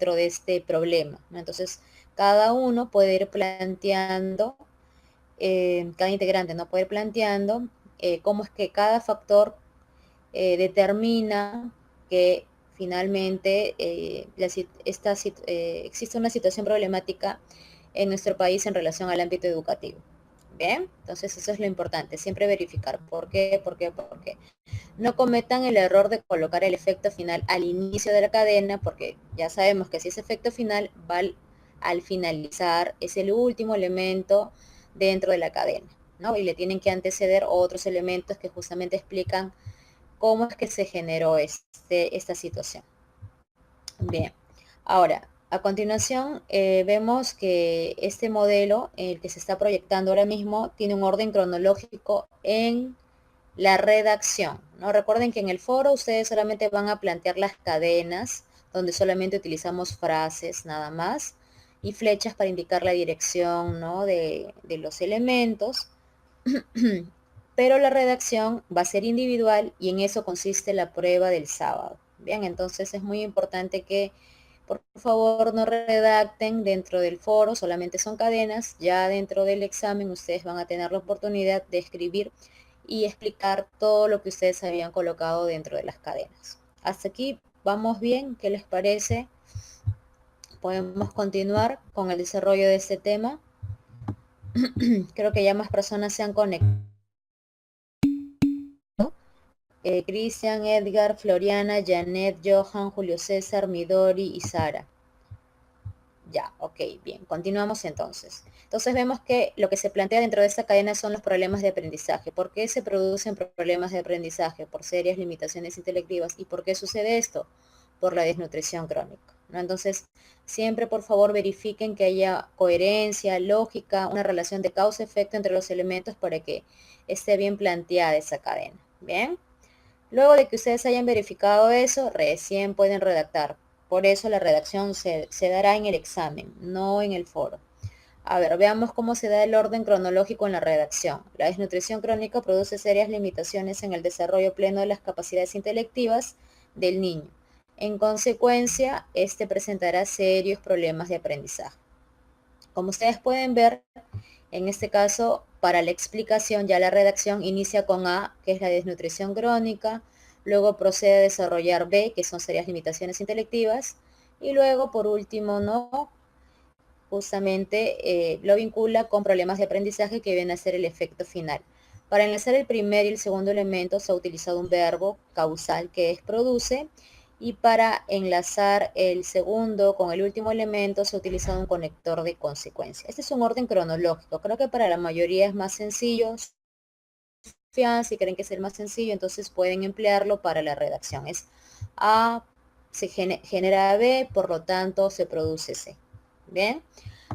dentro de este problema, ¿no? Entonces, cada uno puede ir planteando, cada integrante, ¿no? Puede ir planteando cómo es que cada factor determina que finalmente existe una situación problemática en nuestro país en relación al ámbito educativo. ¿Bien? Entonces eso es lo importante, siempre verificar por qué, por qué, por qué. No cometan el error de colocar el efecto final al inicio de la cadena, porque ya sabemos que si ese efecto final va al finalizar, es el último elemento dentro de la cadena, ¿no? Y le tienen que anteceder otros elementos que justamente explican cómo es que se generó esta situación. Bien, ahora, a continuación vemos que este modelo, el que se está proyectando ahora mismo, tiene un orden cronológico en la redacción, ¿no? Recuerden que en el foro ustedes solamente van a plantear las cadenas, donde solamente utilizamos frases nada más, y flechas para indicar la dirección, ¿no? de los elementos. Pero la redacción va a ser individual y en eso consiste la prueba del sábado. Bien, entonces es muy importante que por favor no redacten dentro del foro, solamente son cadenas. Ya dentro del examen ustedes van a tener la oportunidad de escribir y explicar todo lo que ustedes habían colocado dentro de las cadenas. Hasta aquí vamos bien, ¿qué les parece? Podemos continuar con el desarrollo de este tema. Creo que ya más personas se han conectado. Cristian, Edgar, Floriana, Janet, Johan, Julio César, Midori y Sara. Ya, ok, bien, continuamos entonces. Entonces vemos que lo que se plantea dentro de esta cadena son los problemas de aprendizaje. ¿Por qué se producen problemas de aprendizaje? Por serias limitaciones intelectivas. ¿Y por qué sucede esto? Por la desnutrición crónica, ¿no? Entonces, siempre por favor verifiquen que haya coherencia, lógica, una relación de causa-efecto entre los elementos para que esté bien planteada esa cadena. ¿Bien? Luego de que ustedes hayan verificado eso, recién pueden redactar. Por eso la redacción se dará en el examen, no en el foro. A ver, veamos cómo se da el orden cronológico en la redacción. La desnutrición crónica produce serias limitaciones en el desarrollo pleno de las capacidades intelectivas del niño. En consecuencia, este presentará serios problemas de aprendizaje. Como ustedes pueden ver, en este caso, para la explicación, ya la redacción inicia con A, que es la desnutrición crónica, luego procede a desarrollar B, que son serias limitaciones intelectivas, y luego, por último, no, justamente lo vincula con problemas de aprendizaje que vienen a ser el efecto final. Para enlazar el primer y el segundo elemento se ha utilizado un verbo causal que es produce, y para enlazar el segundo con el último elemento se ha utilizado un conector de consecuencia. Este es un orden cronológico. Creo que para la mayoría es más sencillo. Si creen que es el más sencillo, entonces pueden emplearlo para la redacción. Es A, se genera B, por lo tanto se produce C. Bien.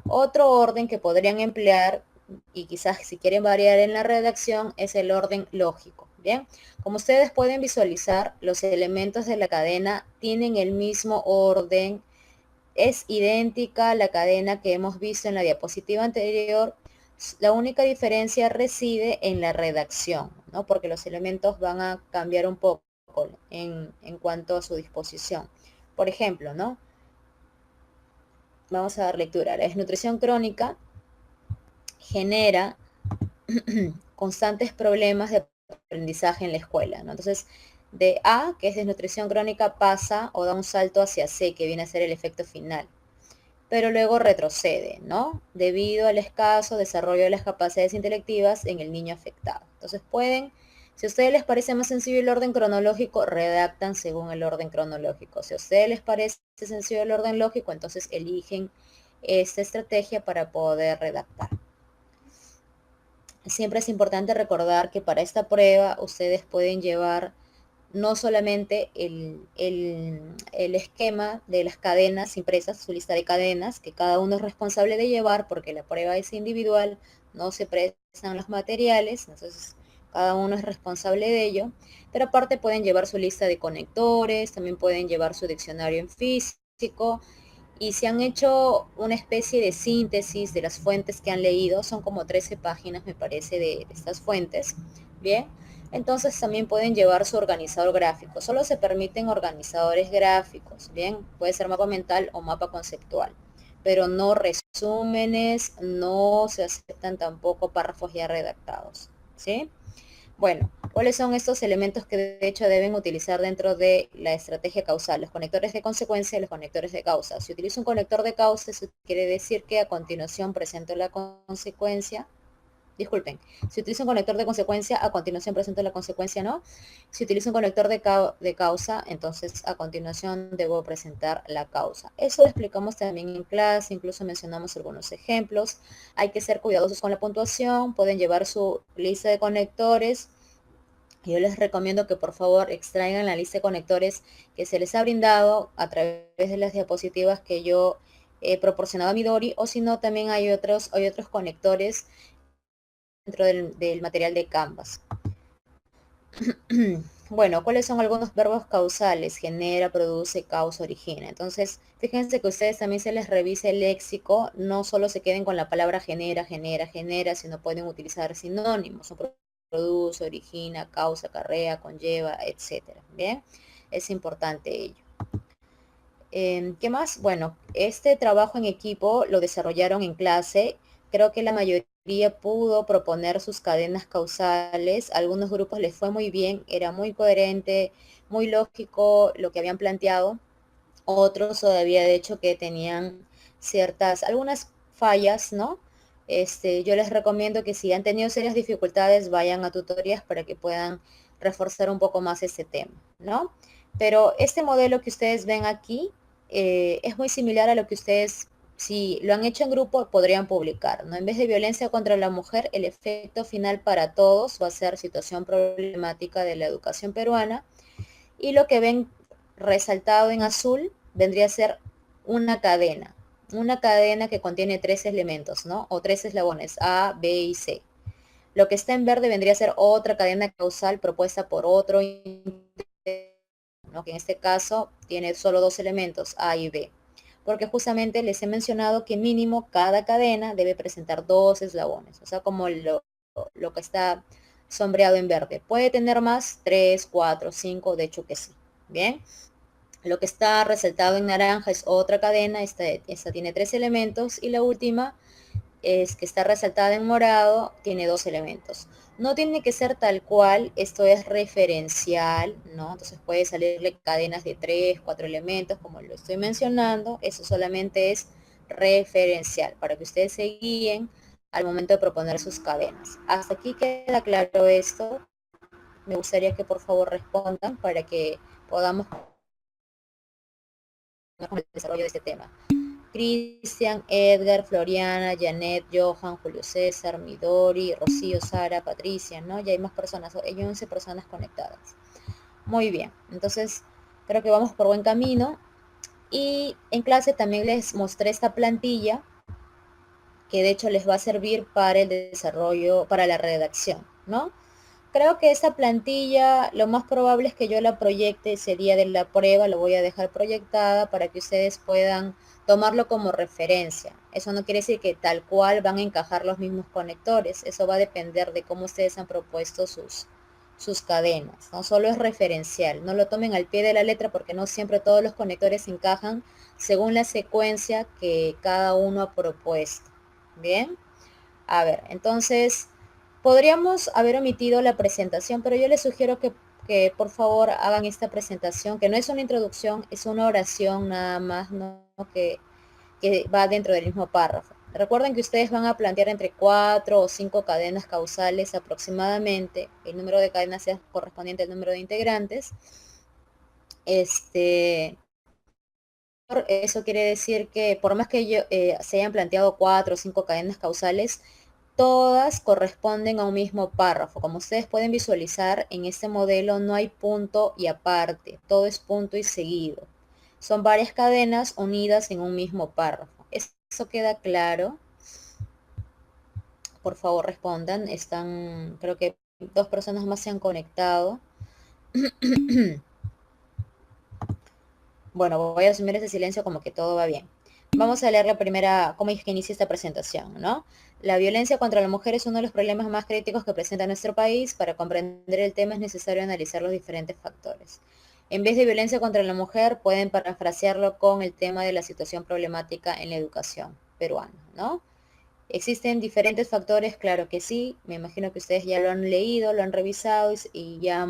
Otro orden que podrían emplear, y quizás si quieren variar en la redacción, es el orden lógico. Bien, como ustedes pueden visualizar, los elementos de la cadena tienen el mismo orden. Es idéntica a la cadena que hemos visto en la diapositiva anterior. La única diferencia reside en la redacción, ¿no? Porque los elementos van a cambiar un poco en cuanto a su disposición. Por ejemplo, ¿no? Vamos a dar lectura. La desnutrición crónica genera constantes problemas de aprendizaje en la escuela, ¿no? Entonces, de A, que es desnutrición crónica, pasa o da un salto hacia C, que viene a ser el efecto final. Pero luego retrocede, ¿no? Debido al escaso desarrollo de las capacidades intelectivas en el niño afectado. Entonces pueden, si a ustedes les parece más sencillo el orden cronológico, redactan según el orden cronológico. Si a ustedes les parece sencillo el orden lógico, entonces eligen esta estrategia para poder redactar. Siempre es importante recordar que para esta prueba ustedes pueden llevar no solamente el esquema de las cadenas impresas, su lista de cadenas, que cada uno es responsable de llevar porque la prueba es individual, no se prestan los materiales, entonces cada uno es responsable de ello, pero aparte pueden llevar su lista de conectores, también pueden llevar su diccionario en físico, y se han hecho una especie de síntesis de las fuentes que han leído, son como 13 páginas me parece de estas fuentes, bien. entonces también pueden llevar su organizador gráfico. Solo se permiten organizadores gráficos, ¿bien? Puede ser mapa mental o mapa conceptual, pero no resúmenes, no se aceptan tampoco párrafos ya redactados, ¿sí? Bueno, ¿cuáles son estos elementos que de hecho deben utilizar dentro de la estrategia causal? Los conectores de consecuencia y los conectores de causa. Si utilizo un conector de causa, eso quiere decir que a continuación presento la consecuencia. Disculpen, si utilizo un conector de consecuencia, a continuación presento la consecuencia, ¿no? Si utilizo un conector de causa, entonces a continuación debo presentar la causa. Eso lo explicamos también en clase, incluso mencionamos algunos ejemplos. Hay que ser cuidadosos con la puntuación, pueden llevar su lista de conectores. Yo les recomiendo que por favor extraigan la lista de conectores que se les ha brindado a través de las diapositivas que yo he proporcionado a Midori, o si no, también hay otros conectores dentro del material de Canvas. Bueno, ¿cuáles son algunos verbos causales? Genera, produce, causa, origina. Entonces, fíjense que ustedes también se les revise el léxico, no solo se queden con la palabra genera, sino pueden utilizar sinónimos, produce, origina, causa, acarrea, conlleva, etcétera. Bien, es importante ello. ¿Qué más? Bueno, este trabajo en equipo lo desarrollaron en clase. Creo que la mayoría pudo proponer sus cadenas causales. A algunos grupos les fue muy bien, era muy coherente, muy lógico lo que habían planteado. Otros todavía de hecho que tenían algunas fallas, ¿no? Yo les recomiendo que si han tenido serias dificultades, vayan a tutorías para que puedan reforzar un poco más este tema, ¿no? Pero este modelo que ustedes ven aquí es muy similar a lo que ustedes, si lo han hecho en grupo, podrían publicar, ¿no? En vez de violencia contra la mujer, el efecto final para todos va a ser situación problemática de la educación peruana. Y lo que ven resaltado en azul vendría a ser una cadena que contiene tres elementos, ¿no? O tres eslabones, A, B y C. Lo que está en verde vendría a ser otra cadena causal propuesta por otro, ¿no? Que en este caso tiene solo dos elementos, A y B. Porque justamente les he mencionado que mínimo cada cadena debe presentar dos eslabones, o sea, como lo que está sombreado en verde. Puede tener más, 3, 4, 5, de hecho que sí. Bien, lo que está resaltado en naranja es otra cadena, esta tiene tres elementos, y la última es que está resaltada en morado, tiene dos elementos. No tiene que ser tal cual, esto es referencial, ¿no? Entonces puede salirle cadenas de 3, 4 elementos, como lo estoy mencionando. Eso solamente es referencial, para que ustedes se guíen al momento de proponer sus cadenas. Hasta aquí queda claro esto. Me gustaría que por favor respondan para que podamos con el desarrollo de este tema. Cristian, Edgar, Floriana, Janet, Johan, Julio César, Midori, Rocío, Sara, Patricia, ¿no? Ya hay más personas, hay 11 personas conectadas. Muy bien, entonces creo que vamos por buen camino. Y en clase también les mostré esta plantilla que de hecho les va a servir para el desarrollo, para la redacción, ¿no? Creo que esta plantilla, lo más probable es que yo la proyecte ese día de la prueba, lo voy a dejar proyectada para que ustedes puedan tomarlo como referencia. Eso no quiere decir que tal cual van a encajar los mismos conectores, eso va a depender de cómo ustedes han propuesto sus cadenas, no solo es referencial, no lo tomen al pie de la letra porque no siempre todos los conectores encajan según la secuencia que cada uno ha propuesto. Bien, a ver, entonces podríamos haber omitido la presentación, pero yo les sugiero que por favor hagan esta presentación, que no es una introducción, es una oración nada más, ¿no? Que va dentro del mismo párrafo. Recuerden que ustedes van a plantear entre 4 o 5 cadenas causales aproximadamente. El número de cadenas es correspondiente al número de integrantes. Eso quiere decir que por más que se hayan planteado 4 o 5 cadenas causales, todas corresponden a un mismo párrafo. Como ustedes pueden visualizar, en este modelo no hay punto y aparte, todo es punto y seguido. Son varias cadenas unidas en un mismo párrafo. ¿Eso queda claro? Por favor, respondan. Creo que 2 personas más se han conectado. Bueno, voy a asumir ese silencio como que todo va bien. Vamos a leer la primera, cómo es que inicia esta presentación, ¿no? La violencia contra la mujer es uno de los problemas más críticos que presenta nuestro país. Para comprender el tema es necesario analizar los diferentes factores. En vez de violencia contra la mujer, pueden parafrasearlo con el tema de la situación problemática en la educación peruana, ¿no? ¿Existen diferentes factores? Claro que sí. Me imagino que ustedes ya lo han leído, lo han revisado y ya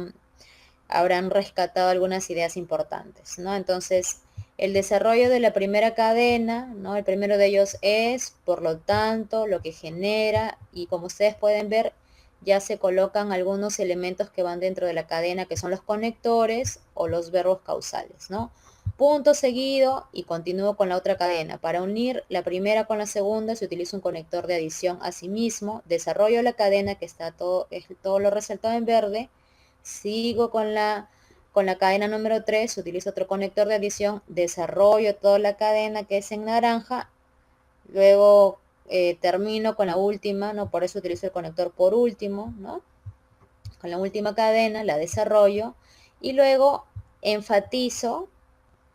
habrán rescatado algunas ideas importantes, ¿no? Entonces, el desarrollo de la primera cadena, ¿no? El primero de ellos es, por lo tanto, lo que genera, y como ustedes pueden ver, ya se colocan algunos elementos que van dentro de la cadena, que son los conectores o los verbos causales, ¿no? Punto seguido y continúo con la otra cadena. Para unir la primera con la segunda se utiliza un conector de adición. Asimismo, desarrollo la cadena que está todo, es todo lo resaltado en verde. Sigo con la cadena número 3, utilizo otro conector de adición, desarrollo toda la cadena que es en naranja, luego termino con la última, ¿no? Por eso utilizo el conector por último, ¿no? Con la última cadena la desarrollo y luego enfatizo,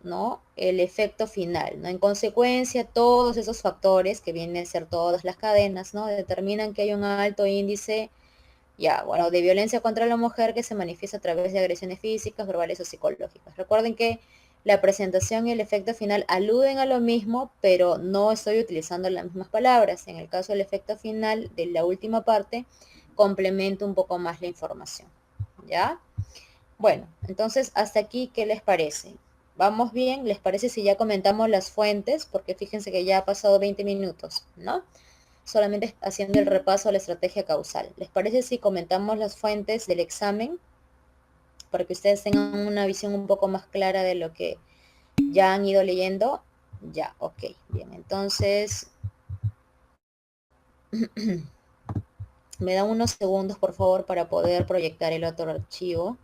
¿no? El efecto final, ¿no? En consecuencia, todos esos factores que vienen a ser todas las cadenas, ¿no? Determinan que hay un alto índice de violencia contra la mujer que se manifiesta a través de agresiones físicas, verbales o psicológicas. Recuerden que la presentación y el efecto final aluden a lo mismo, pero no estoy utilizando las mismas palabras. En el caso del efecto final de la última parte, complemento un poco más la información. ¿Ya? Bueno, entonces hasta aquí, ¿qué les parece? ¿Vamos bien? ¿Les parece si ya comentamos las fuentes? Porque fíjense que ya ha pasado 20 minutos, ¿no? Solamente haciendo el repaso a la estrategia causal. ¿Les parece si comentamos las fuentes del examen? Para que ustedes tengan una visión un poco más clara de lo que ya han ido leyendo. Ya, ok. Bien, entonces, me dan unos segundos, por favor, para poder proyectar el otro archivo.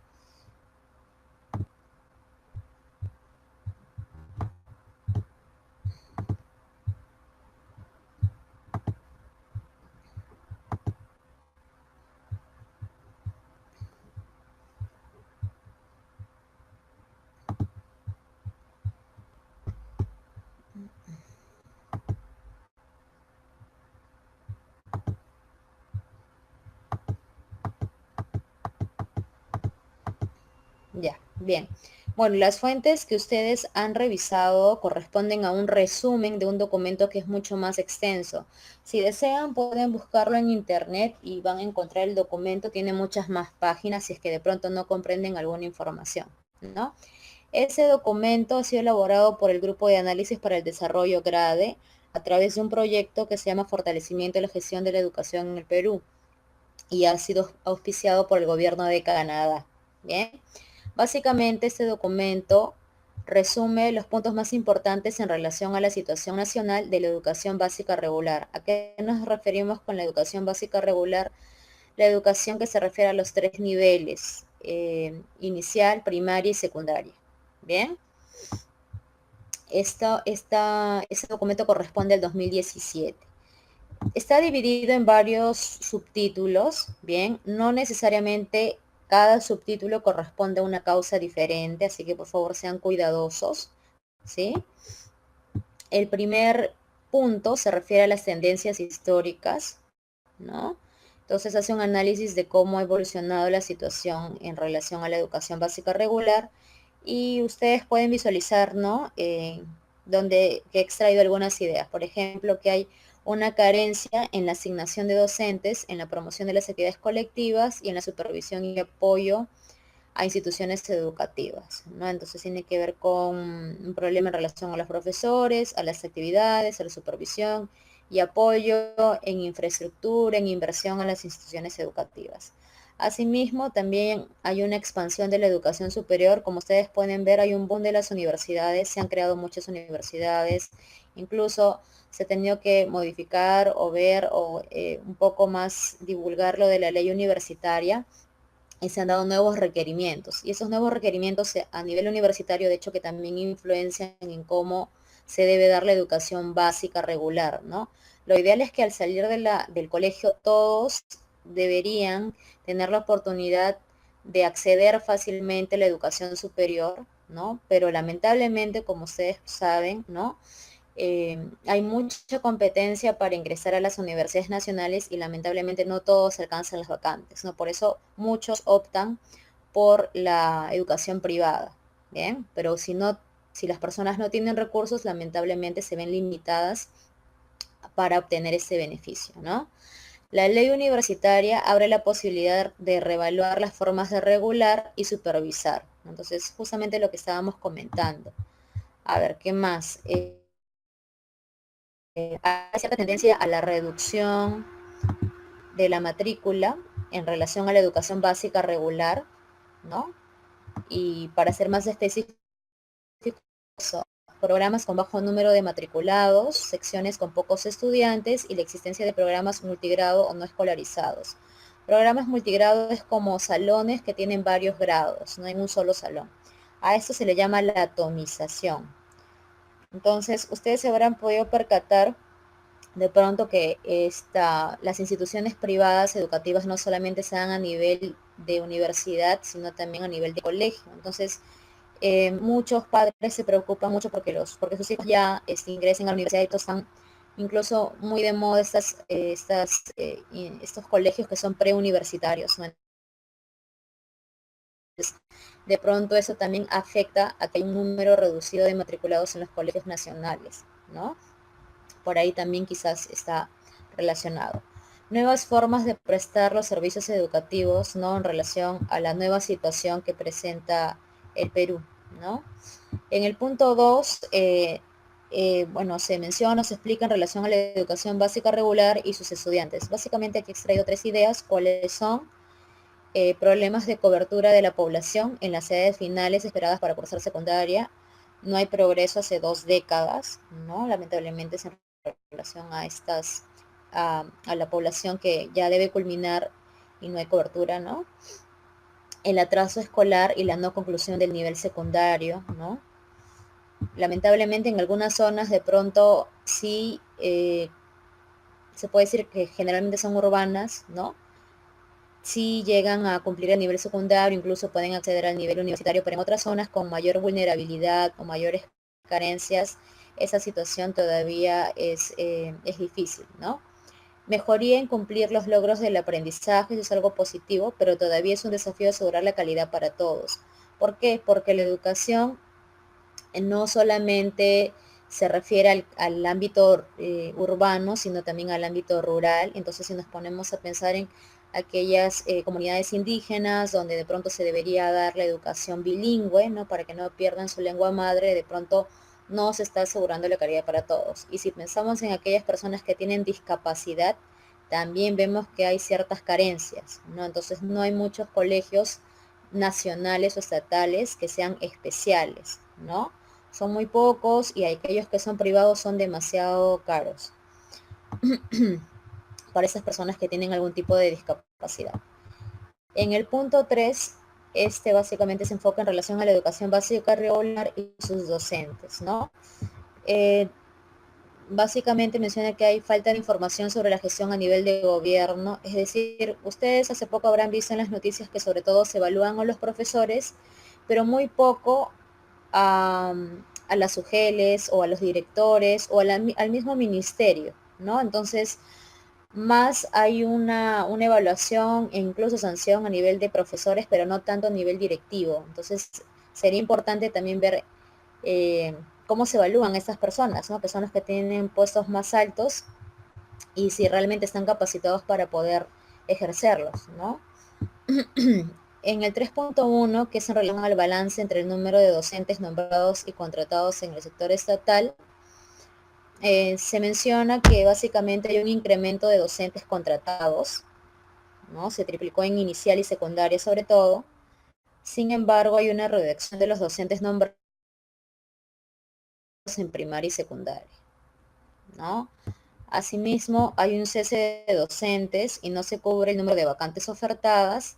Ya, bien. Bueno, las fuentes que ustedes han revisado corresponden a un resumen de un documento que es mucho más extenso. Si desean, pueden buscarlo en internet y van a encontrar el documento. Tiene muchas más páginas si es que de pronto no comprenden alguna información, ¿no? Ese documento ha sido elaborado por el Grupo de Análisis para el Desarrollo GRADE a través de un proyecto que se llama Fortalecimiento de la Gestión de la Educación en el Perú y ha sido auspiciado por el gobierno de Canadá. Bien. Básicamente, este documento resume los puntos más importantes en relación a la situación nacional de la educación básica regular. ¿A qué nos referimos con la educación básica regular? La educación que se refiere a los tres niveles, inicial, primaria y secundaria. Bien, este documento corresponde al 2017. Está dividido en varios subtítulos, bien, no necesariamente cada subtítulo corresponde a una causa diferente, así que por favor sean cuidadosos, ¿sí? El primer punto se refiere a las tendencias históricas, ¿no? Entonces hace un análisis de cómo ha evolucionado la situación en relación a la educación básica regular y ustedes pueden visualizar, ¿no? Donde he extraído algunas ideas. Por ejemplo, que hay una carencia en la asignación de docentes, en la promoción de las actividades colectivas y en la supervisión y apoyo a instituciones educativas, ¿no? Entonces tiene que ver con un problema en relación a los profesores, a las actividades, a la supervisión y apoyo en infraestructura, en inversión a las instituciones educativas. Asimismo, también hay una expansión de la educación superior. Como ustedes pueden ver, hay un boom de las universidades, se han creado muchas universidades, incluso se ha tenido que modificar o ver o un poco más divulgar lo de la ley universitaria y se han dado nuevos requerimientos. Y esos nuevos requerimientos a nivel universitario, de hecho, que también influencian en cómo se debe dar la educación básica regular, ¿no? Lo ideal es que al salir del colegio todos deberían tener la oportunidad de acceder fácilmente a la educación superior, ¿no? Pero lamentablemente, como ustedes saben, ¿no? hay mucha competencia para ingresar a las universidades nacionales y lamentablemente no todos alcanzan las vacantes, ¿no? Por eso muchos optan por la educación privada, ¿bien? Pero si las personas no tienen recursos, lamentablemente se ven limitadas para obtener ese beneficio, ¿no? La ley universitaria abre la posibilidad de reevaluar las formas de regular y supervisar. Entonces, justamente lo que estábamos comentando. A ver, ¿qué más? Hay cierta tendencia a la reducción de la matrícula en relación a la educación básica regular, ¿no? Y para ser más específicos, programas con bajo número de matriculados, secciones con pocos estudiantes y la existencia de programas multigrado o no escolarizados. Programas multigrado es como salones que tienen varios grados, no en un solo salón. A esto se le llama la atomización. Entonces, ustedes se habrán podido percatar de pronto que las instituciones privadas educativas no solamente se dan a nivel de universidad, sino también a nivel de colegio. Entonces, muchos padres se preocupan mucho porque sus hijos ya ingresen a la universidad y todos están incluso muy de moda estos colegios que son preuniversitarios, ¿no? Entonces, de pronto eso también afecta a que hay un número reducido de matriculados en los colegios nacionales, ¿no? Por ahí también quizás está relacionado. Nuevas formas de prestar los servicios educativos, ¿no? En relación a la nueva situación que presenta el Perú, ¿no? En el punto 2, bueno, se menciona, se explica en relación a la educación básica regular y sus estudiantes. Básicamente aquí he extraído 3 ideas, cuáles son problemas de cobertura de la población en las edades finales esperadas para cursar secundaria. No hay progreso hace 2 décadas, ¿no? Lamentablemente es en relación a la población que ya debe culminar y no hay cobertura, ¿no? El atraso escolar y la no conclusión del nivel secundario, ¿no? Lamentablemente en algunas zonas de pronto sí se puede decir que generalmente son urbanas, ¿no? Sí llegan a cumplir el nivel secundario, incluso pueden acceder al nivel universitario, pero en otras zonas con mayor vulnerabilidad o mayores carencias, esa situación todavía es difícil, ¿no? Mejoría en cumplir los logros del aprendizaje, eso es algo positivo, pero todavía es un desafío asegurar la calidad para todos. ¿Por qué? Porque la educación no solamente se refiere al ámbito urbano, sino también al ámbito rural. Entonces, si nos ponemos a pensar en aquellas comunidades indígenas donde de pronto se debería dar la educación bilingüe, ¿no? Para que no pierdan su lengua madre, de pronto no se está asegurando la calidad para todos. Y si pensamos en aquellas personas que tienen discapacidad, también vemos que hay ciertas carencias, ¿no? Entonces no hay muchos colegios nacionales o estatales que sean especiales, ¿no? Son muy pocos y aquellos que son privados son demasiado caros para esas personas que tienen algún tipo de discapacidad. En el punto 3, este básicamente se enfoca en relación a la educación básica regular y sus docentes, ¿no? Eh, Básicamente menciona que hay falta de información sobre la gestión a nivel de gobierno, es decir, ustedes hace poco habrán visto en las noticias que sobre todo se evalúan a los profesores, pero muy poco a las UGELes o a los directores o al mismo ministerio, ¿no? Entonces, más hay una evaluación e incluso sanción a nivel de profesores, pero no tanto a nivel directivo. Entonces, sería importante también ver cómo se evalúan estas personas, ¿no? Que son los que tienen puestos más altos y si realmente están capacitados para poder ejercerlos, ¿no? En el 3.1, que es en relación al balance entre el número de docentes nombrados y contratados en el sector estatal, se menciona que básicamente hay un incremento de docentes contratados, ¿no? Se triplicó en inicial y secundaria sobre todo. Sin embargo, hay una reducción de los docentes nombrados en primaria y secundaria, ¿no? Asimismo, hay un cese de docentes y no se cubre el número de vacantes ofertadas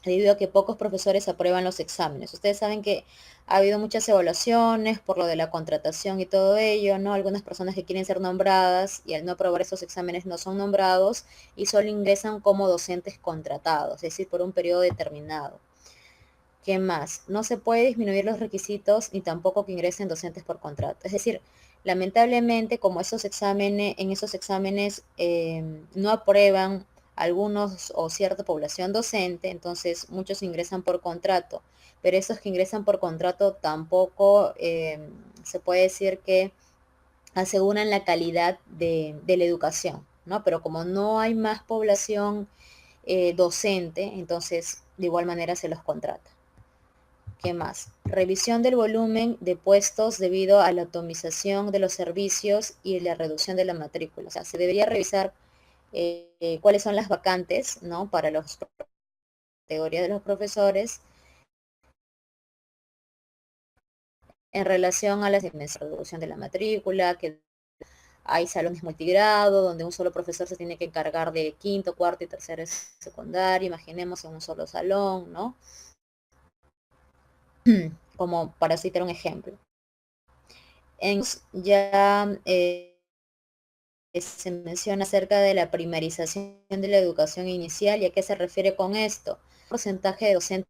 debido a que pocos profesores aprueban los exámenes. Ustedes saben que ha habido muchas evaluaciones por lo de la contratación y todo ello, ¿no? Algunas personas que quieren ser nombradas y al no aprobar esos exámenes no son nombrados y solo ingresan como docentes contratados, es decir, por un periodo determinado. ¿Qué más? No se puede disminuir los requisitos ni tampoco que ingresen docentes por contrato. Es decir, Lamentablemente, como en esos exámenes no aprueban algunos o cierta población docente, entonces muchos ingresan por contrato, pero esos que ingresan por contrato tampoco se puede decir que aseguran la calidad de la educación, ¿no? Pero como no hay más población docente, entonces de igual manera se los contrata. ¿Qué más? Revisión del volumen de puestos debido a la atomización de los servicios y la reducción de la matrícula. O sea, se debería revisar cuáles son las vacantes, ¿no? Para las categorías de los profesores en relación a la reducción de la matrícula, que hay salones multigrado donde un solo profesor se tiene que encargar de quinto, cuarto y tercero secundario, imaginemos en un solo salón, ¿no? Como para citar un ejemplo. Ya se menciona acerca de la primarización de la educación inicial, ¿y a qué se refiere con esto? Porcentaje de docentes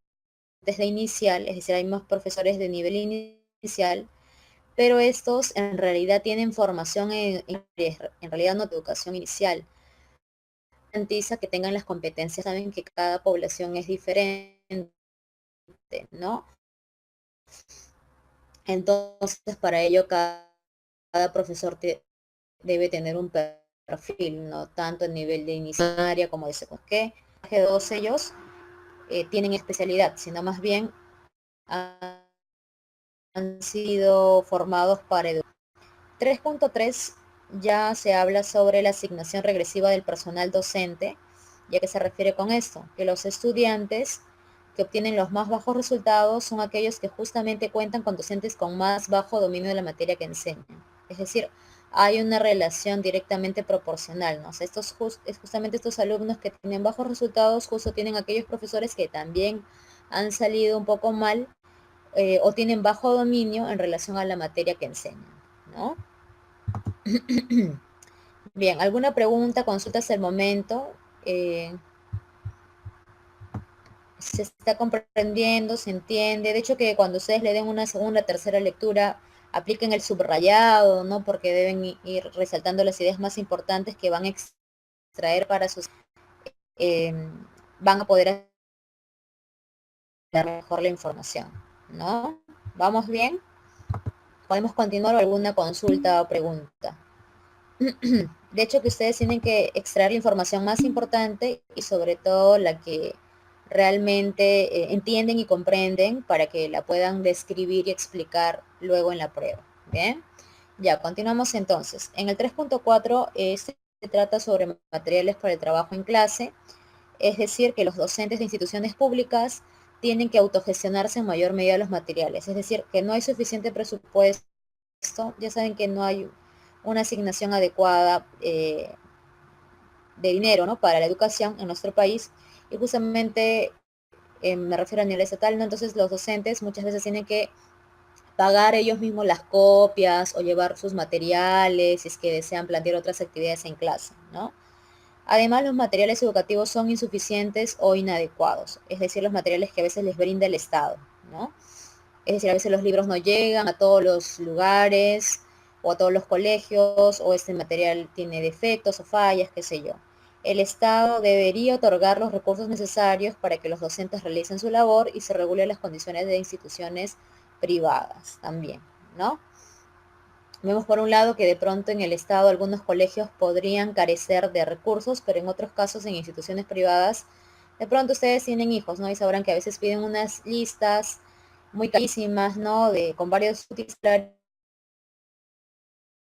de inicial, es decir, hay más profesores de nivel inicial, pero estos en realidad tienen formación en realidad no de educación inicial. Garantiza que tengan las competencias, saben que cada población es diferente, ¿no? Entonces, para ello, cada profesor debe tener un perfil, no tanto a nivel de iniciaria como de secundaria, que todos ellos tienen especialidad, sino más bien han sido formados para educar. 3.3 ya se habla sobre la asignación regresiva del personal docente, ya que se refiere con esto, que los estudiantes que obtienen los más bajos resultados son aquellos que justamente cuentan con docentes con más bajo dominio de la materia que enseñan. Es decir, hay una relación directamente proporcional, ¿no? O sea, justamente estos alumnos que tienen bajos resultados justo tienen aquellos profesores que también han salido un poco mal o tienen bajo dominio en relación a la materia que enseñan, ¿no? Bien, ¿alguna pregunta, consulta hasta el momento? ¿Se está comprendiendo? ¿Se entiende? De hecho, que cuando ustedes le den una segunda, tercera lectura, apliquen el subrayado, ¿no? Porque deben ir resaltando las ideas más importantes que van a extraer para sus... eh, van a poder dar mejor la información, ¿no? ¿Vamos bien? ¿Podemos continuar o alguna consulta o pregunta? De hecho, que ustedes tienen que extraer la información más importante y sobre todo la que realmente entienden y comprenden para que la puedan describir y explicar luego en la prueba. Bien, ya continuamos entonces. En el 3.4 se trata sobre materiales para el trabajo en clase, es decir, que los docentes de instituciones públicas tienen que autogestionarse en mayor medida los materiales, es decir, que no hay suficiente presupuesto, ya saben que no hay una asignación adecuada de dinero, ¿no? Para la educación en nuestro país, y justamente me refiero a nivel estatal, ¿no? Entonces los docentes muchas veces tienen que pagar ellos mismos las copias o llevar sus materiales si es que desean plantear otras actividades en clase, ¿no? Además, los materiales educativos son insuficientes o inadecuados, es decir, los materiales que a veces les brinda el Estado, ¿no? Es decir, a veces los libros no llegan a todos los lugares o a todos los colegios, o este material tiene defectos o fallas, qué sé yo. El Estado debería otorgar los recursos necesarios para que los docentes realicen su labor y se regulen las condiciones de instituciones privadas también, ¿no? Vemos por un lado que de pronto en el Estado algunos colegios podrían carecer de recursos, pero en otros casos en instituciones privadas, de pronto ustedes tienen hijos, ¿no? Y sabrán que a veces piden unas listas muy carísimas, ¿no? Con varios útiles,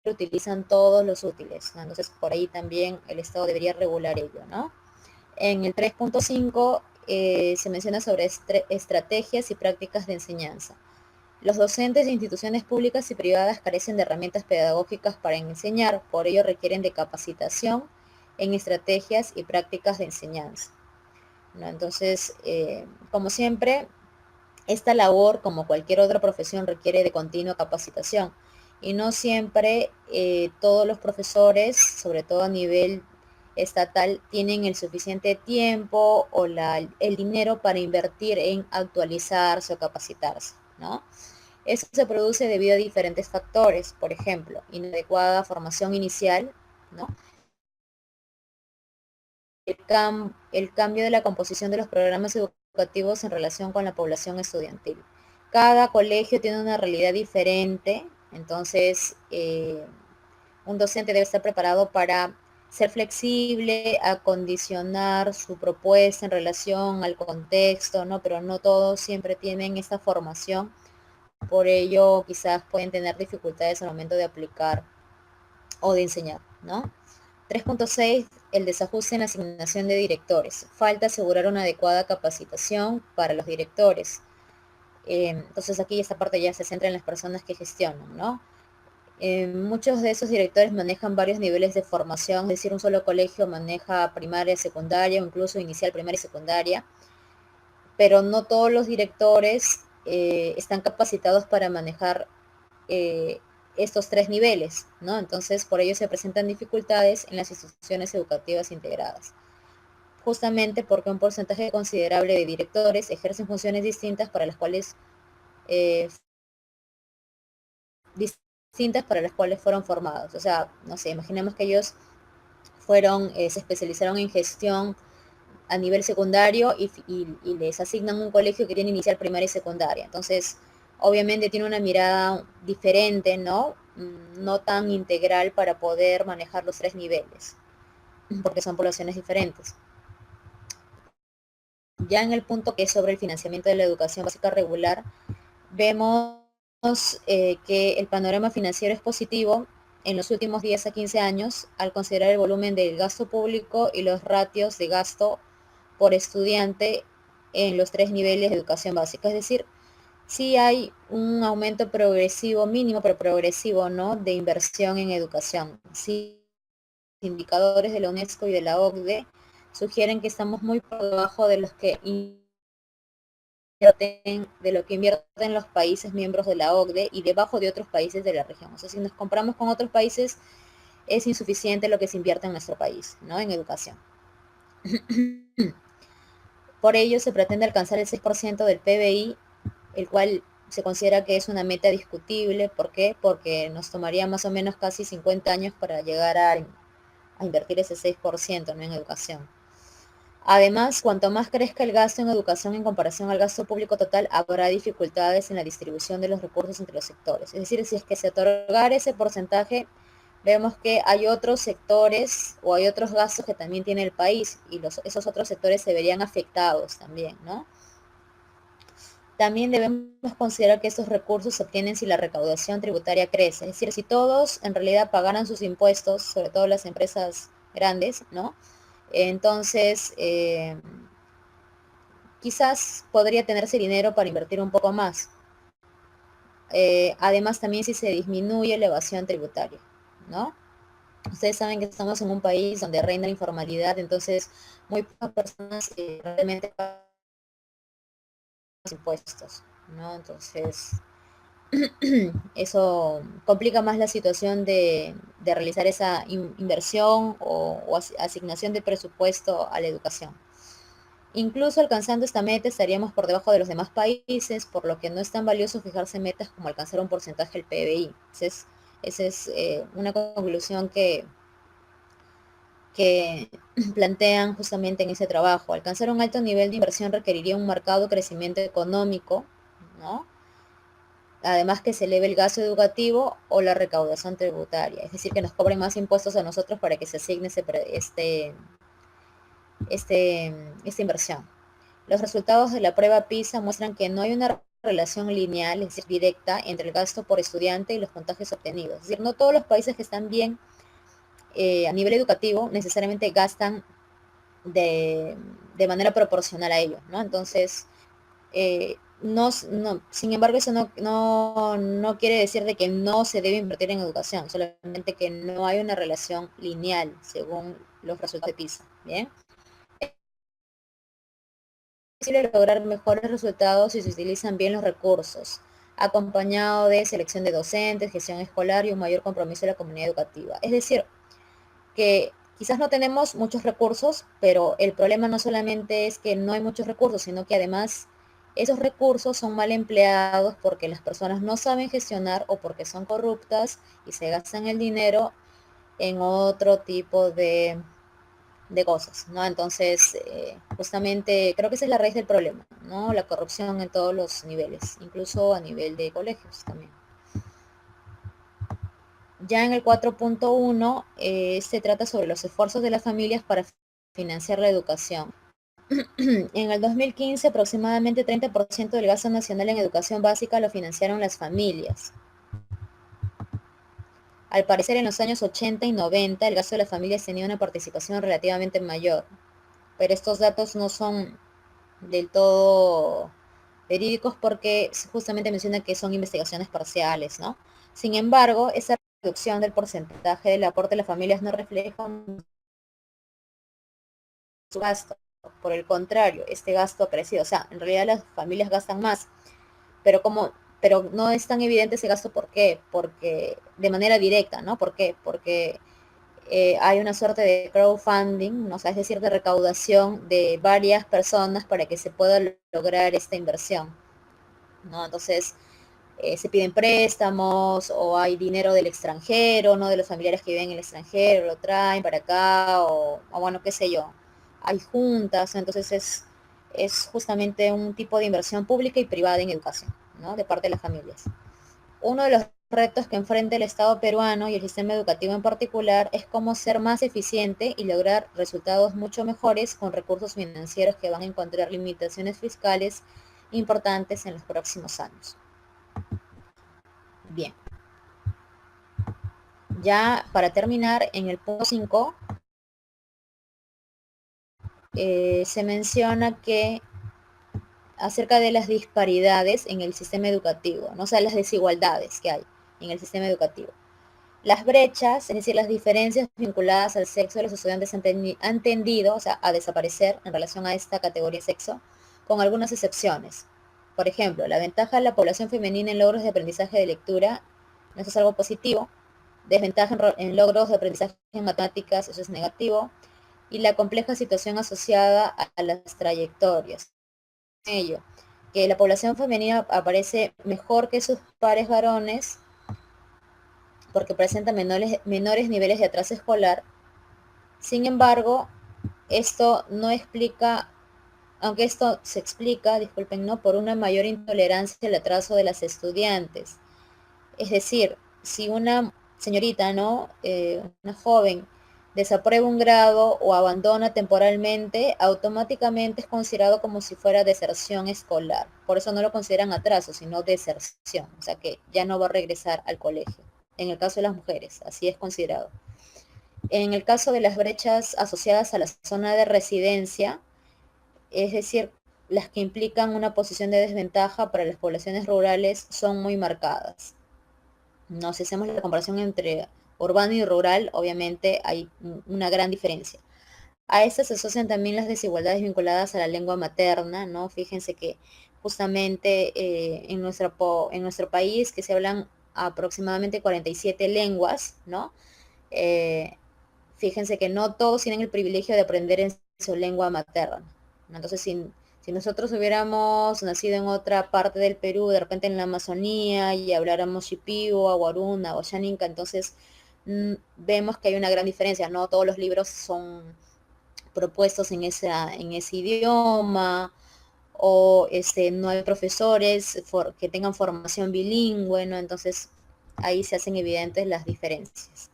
utilizan todos los útiles, ¿no? Entonces por ahí también el Estado debería regular ello, ¿no? En el 3.5 se menciona sobre estrategias y prácticas de enseñanza. Los docentes de instituciones públicas y privadas carecen de herramientas pedagógicas para enseñar, por ello requieren de capacitación en estrategias y prácticas de enseñanza, ¿no? Entonces, como siempre, esta labor, como cualquier otra profesión, requiere de continua capacitación y no siempre todos los profesores, sobre todo a nivel estatal, tienen el suficiente tiempo o el dinero para invertir en actualizarse o capacitarse, ¿no? Eso se produce debido a diferentes factores, por ejemplo, inadecuada formación inicial, ¿no? El cambio de la composición de los programas educativos en relación con la población estudiantil. Cada colegio tiene una realidad diferente, entonces un docente debe estar preparado para ser flexible, acondicionar su propuesta en relación al contexto, ¿no? Pero no todos siempre tienen esta formación, por ello quizás pueden tener dificultades al momento de aplicar o de enseñar, ¿no? 3.6. El desajuste en la asignación de directores. Falta asegurar una adecuada capacitación para los directores. Entonces aquí esta parte ya se centra en las personas que gestionan, ¿no? Muchos de esos directores manejan varios niveles de formación, es decir, un solo colegio maneja primaria, secundaria o incluso inicial, primaria y secundaria, pero no todos los directores están capacitados para manejar eh, estos tres niveles, ¿no? Entonces, por ello se presentan dificultades en las instituciones educativas integradas, justamente porque un porcentaje considerable de directores ejercen funciones distintas para las cuales eh, fueron formados. O sea, no sé, imaginemos que ellos se especializaron en gestión a nivel secundario y les asignan un colegio que tiene inicial, primaria y secundaria. Entonces, obviamente tiene una mirada diferente, ¿no? No tan integral para poder manejar los tres niveles, porque son poblaciones diferentes. Ya en el punto que es sobre el financiamiento de la educación básica regular, vemos que el panorama financiero es positivo en los últimos 10 a 15 años al considerar el volumen del gasto público y los ratios de gasto por estudiante en los tres niveles de educación básica. Es decir, sí hay un aumento progresivo, mínimo pero progresivo, ¿no?, de inversión en educación. Sí, indicadores de la UNESCO y de la OCDE sugieren que estamos muy por debajo de lo que invierten los países miembros de la OCDE y debajo de otros países de la región. O sea, si nos comparamos con otros países, es insuficiente lo que se invierte en nuestro país, ¿no?, en educación. Por ello, se pretende alcanzar el 6% del PBI, el cual se considera que es una meta discutible. ¿Por qué? Porque nos tomaría más o menos casi 50 años para llegar a invertir ese 6%, ¿no?, en educación. Además, cuanto más crezca el gasto en educación en comparación al gasto público total, habrá dificultades en la distribución de los recursos entre los sectores. Es decir, si es que se otorgara ese porcentaje, vemos que hay otros sectores o hay otros gastos que también tiene el país y esos otros sectores se verían afectados también, ¿no? También debemos considerar que estos recursos se obtienen si la recaudación tributaria crece. Es decir, si todos en realidad pagaran sus impuestos, sobre todo las empresas grandes, ¿no? Entonces, quizás podría tenerse dinero para invertir un poco más. Además, también si se disminuye la evasión tributaria, ¿no? Ustedes saben que estamos en un país donde reina la informalidad, entonces muy pocas personas realmente pagan los impuestos, ¿no? Entonces, eso complica más la situación de realizar esa inversión o asignación de presupuesto a la educación. Incluso alcanzando esta meta estaríamos por debajo de los demás países, por lo que no es tan valioso fijarse metas como alcanzar un porcentaje del PBI. Esa es una conclusión que plantean justamente en ese trabajo. Alcanzar un alto nivel de inversión requeriría un marcado crecimiento económico, ¿no? Además que se eleve el gasto educativo o la recaudación tributaria, es decir, que nos cobren más impuestos a nosotros para que se asigne esta inversión. Los resultados de la prueba PISA muestran que no hay una relación lineal, es decir, directa, entre el gasto por estudiante y los puntajes obtenidos. Es decir, no todos los países que están bien a nivel educativo necesariamente gastan de manera proporcional a ello, ¿no? Entonces, sin embargo, eso no quiere decir de que no se debe invertir en educación, solamente que no hay una relación lineal según los resultados de PISA, ¿bien? Es posible lograr mejores resultados si se utilizan bien los recursos, acompañado de selección de docentes, gestión escolar y un mayor compromiso de la comunidad educativa. Es decir, que quizás no tenemos muchos recursos, pero el problema no solamente es que no hay muchos recursos, sino que además esos recursos son mal empleados porque las personas no saben gestionar o porque son corruptas y se gastan el dinero en otro tipo de cosas, ¿no? Entonces, justamente creo que esa es la raíz del problema, ¿no? La corrupción en todos los niveles, incluso a nivel de colegios también. Ya en el 4.1 se trata sobre los esfuerzos de las familias para financiar la educación. En el 2015, aproximadamente 30% del gasto nacional en educación básica lo financiaron las familias. Al parecer, en los años 80 y 90, el gasto de las familias tenía una participación relativamente mayor, pero estos datos no son del todo verídicos porque justamente menciona que son investigaciones parciales, ¿no? Sin embargo, esa reducción del porcentaje del aporte de las familias no refleja su gasto. Por el contrario, este gasto ha crecido. O sea, en realidad las familias gastan más, pero pero no es tan evidente ese gasto. ¿Por qué? Porque de manera directa, ¿no? ¿Por qué? Porque hay una suerte de crowdfunding, ¿no? O sea, es decir, de recaudación de varias personas para que se pueda lograr esta inversión, ¿no? Entonces, se piden préstamos o hay dinero del extranjero, ¿no? De los familiares que viven en el extranjero, lo traen para acá o bueno, qué sé yo. Hay juntas, entonces es justamente un tipo de inversión pública y privada en educación, ¿no? De parte de las familias. Uno de los retos que enfrenta el Estado peruano y el sistema educativo en particular es cómo ser más eficiente y lograr resultados mucho mejores con recursos financieros que van a encontrar limitaciones fiscales importantes en los próximos años. Bien, ya para terminar, en el punto 5 se menciona que acerca de las disparidades en el sistema educativo, ¿no? O sea, las desigualdades que hay en el sistema educativo. Las brechas, es decir, las diferencias vinculadas al sexo de los estudiantes han tendido, o sea, a desaparecer en relación a esta categoría de sexo, con algunas excepciones. Por ejemplo, la ventaja de la población femenina en logros de aprendizaje de lectura, eso es algo positivo. Desventaja en logros de aprendizaje en matemáticas, eso es negativo. Y la compleja situación asociada a las trayectorias. Ello, que la población femenina aparece mejor que sus pares varones porque presenta menores niveles de atraso escolar. Sin embargo, esto no explica, aunque esto se explica, disculpen, ¿no? Por una mayor intolerancia al atraso de las estudiantes. Es decir, si una señorita, ¿no? Una joven desaprueba un grado o abandona temporalmente, automáticamente es considerado como si fuera deserción escolar. Por eso no lo consideran atraso, sino deserción. O sea que ya no va a regresar al colegio. En el caso de las mujeres, así es considerado. En el caso de las brechas asociadas a la zona de residencia, es decir, las que implican una posición de desventaja para las poblaciones rurales son muy marcadas. No, si hacemos la comparación entre urbano y rural, obviamente hay una gran diferencia. A estas se asocian también las desigualdades vinculadas a la lengua materna, ¿no? Fíjense que justamente en nuestro país, que se hablan aproximadamente 47 lenguas, ¿no? Eh, Fíjense que no todos tienen el privilegio de aprender en su lengua materna, ¿no? Entonces, si nosotros hubiéramos nacido en otra parte del Perú, de repente en la Amazonía, y habláramos Shipibo, Aguaruna o Xaninca, entonces vemos que hay una gran diferencia, no todos los libros son propuestos en ese idioma, o no hay profesores que tengan formación bilingüe, ¿no? Entonces ahí se hacen evidentes las diferencias.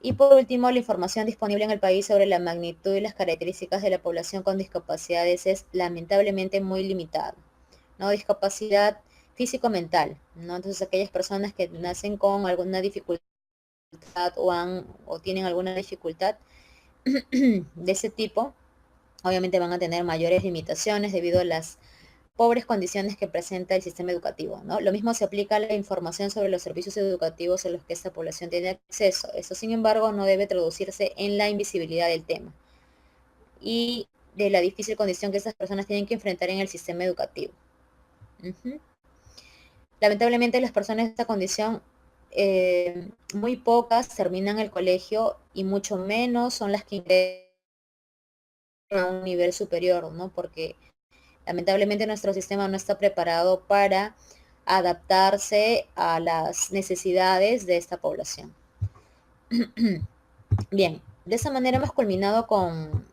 Y por último, la información disponible en el país sobre la magnitud y las características de la población con discapacidades es lamentablemente muy limitada, ¿no? Discapacidad físico-mental, ¿no? Entonces aquellas personas que nacen con alguna dificultad o tienen alguna dificultad de ese tipo, obviamente van a tener mayores limitaciones debido a las pobres condiciones que presenta el sistema educativo, ¿no? Lo mismo se aplica a la información sobre los servicios educativos a los que esta población tiene acceso. Eso, sin embargo, no debe traducirse en la invisibilidad del tema y de la difícil condición que estas personas tienen que enfrentar en el sistema educativo. Lamentablemente, las personas de esta condición, muy pocas terminan el colegio y mucho menos son las que ingresan a un nivel superior, ¿no? Porque Lamentablemente nuestro sistema no está preparado para adaptarse a las necesidades de esta población. Bien, de esa manera hemos culminado con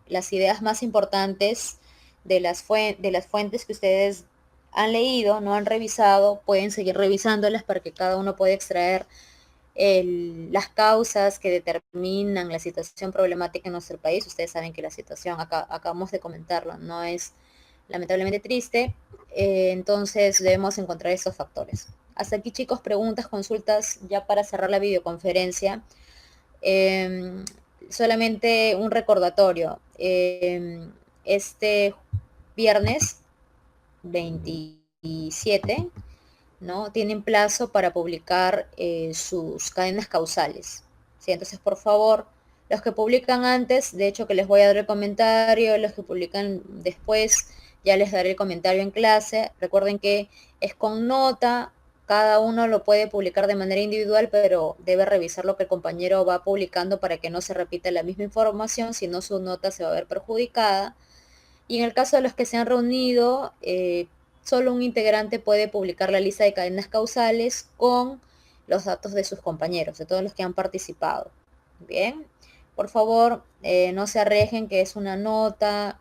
las ideas más importantes de las fuentes que ustedes han leído, no han revisado, pueden seguir revisándolas para que cada uno pueda extraer las causas que determinan la situación problemática en nuestro país. Ustedes saben que la situación, acabamos de comentarlo, no es lamentablemente triste, entonces debemos encontrar estos factores. Hasta aquí, chicos, preguntas, consultas, ya para cerrar la videoconferencia. Solamente un recordatorio. Este viernes 27, ¿no? Tienen plazo para publicar sus cadenas causales. ¿Sí? Entonces, por favor, los que publican antes, de hecho que les voy a dar el comentario, los que publican después, ya les daré el comentario en clase. Recuerden que es con nota, cada uno lo puede publicar de manera individual, pero debe revisar lo que el compañero va publicando para que no se repita la misma información, si no su nota se va a ver perjudicada. Y en el caso de los que se han reunido, solo un integrante puede publicar la lista de cadenas causales con los datos de sus compañeros, de todos los que han participado. Bien, por favor, no se arriesguen, que es una nota,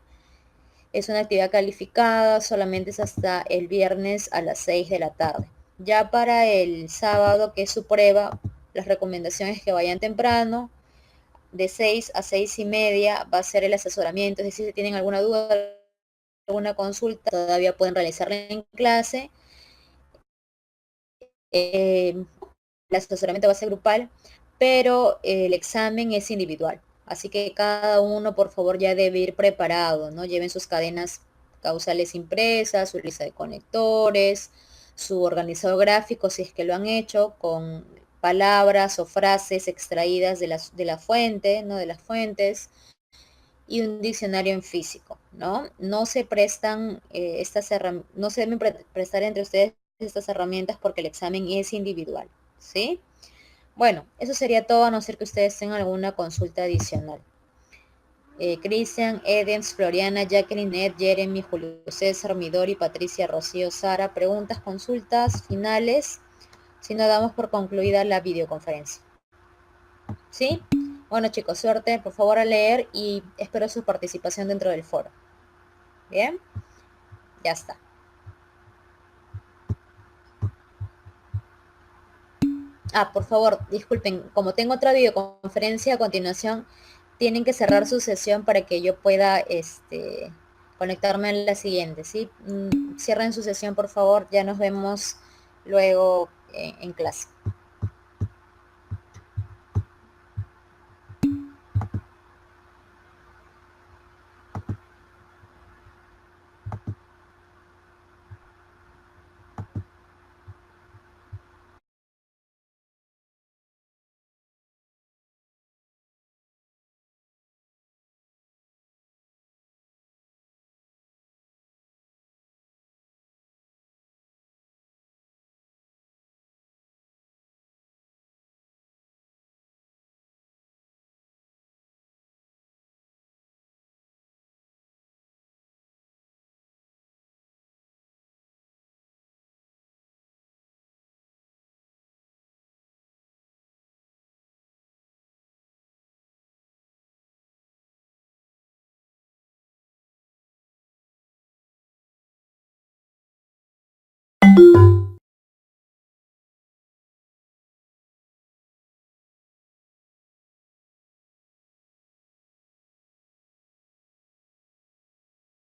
es una actividad calificada, solamente es hasta el viernes a las 6 de la tarde. Ya para el sábado, que es su prueba, las recomendaciones es que vayan temprano, de 6 a 6:30 va a ser el asesoramiento, es decir, si tienen alguna duda, alguna consulta, todavía pueden realizarla en clase. El asesoramiento va a ser grupal, pero el examen es individual. Así que cada uno, por favor, ya debe ir preparado, ¿no? Lleven sus cadenas causales impresas, su lista de conectores, su organizador gráfico, si es que lo han hecho, con palabras o frases extraídas de la fuente, ¿no? De las fuentes, y un diccionario en físico, ¿no? No se prestan no se deben prestar entre ustedes estas herramientas porque el examen es individual, ¿sí? Bueno, eso sería todo, a no ser que ustedes tengan alguna consulta adicional. Cristian, Edens, Floriana, Jacqueline, Ed, Jeremy, Julio César, Midori, Patricia, Rocío, Sara, preguntas, consultas, finales. Si no, damos por concluida la videoconferencia. ¿Sí? Bueno, chicos, suerte, por favor, a leer y espero su participación dentro del foro. Bien, ya está. Por favor, disculpen, como tengo otra videoconferencia a continuación, tienen que cerrar su sesión para que yo pueda conectarme a la siguiente, ¿sí? Cierren su sesión, por favor, ya nos vemos luego en clase.